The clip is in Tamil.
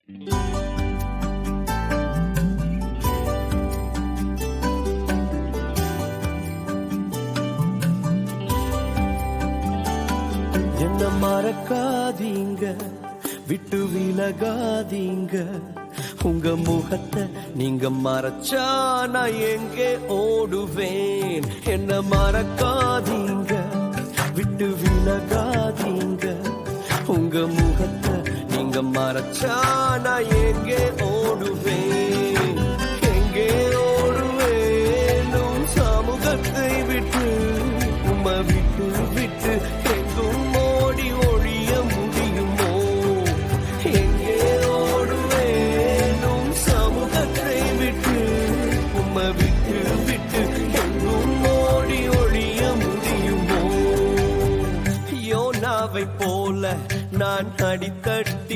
என்ன மறக்காதீங்க, விட்டு விலகாதீங்க, உங்க முகத்தை நீங்க மறைச்சா நான் எங்கே ஓடுவேன். என்ன மறக்காதீங்க, விட்டு விலகாதீங்க, உங்க முகத்தை நீங்க மறைச்சா நான் எங்கே ஓடுவேன். எங்கே ஓடுவேன் உன் சமூகத்தை விட்டு, உம்மை விட்டு விட்டு எங்கும் ஓடி ஒழிய முடியுமோ. எங்கே ஓடுவேன் உன் சமூகத்தை விட்டு, உம்மை விட்டு விட்டு எங்கும் ஓடி ஒழிய முடியுமோ. யோனாவை போல நான் அடித்த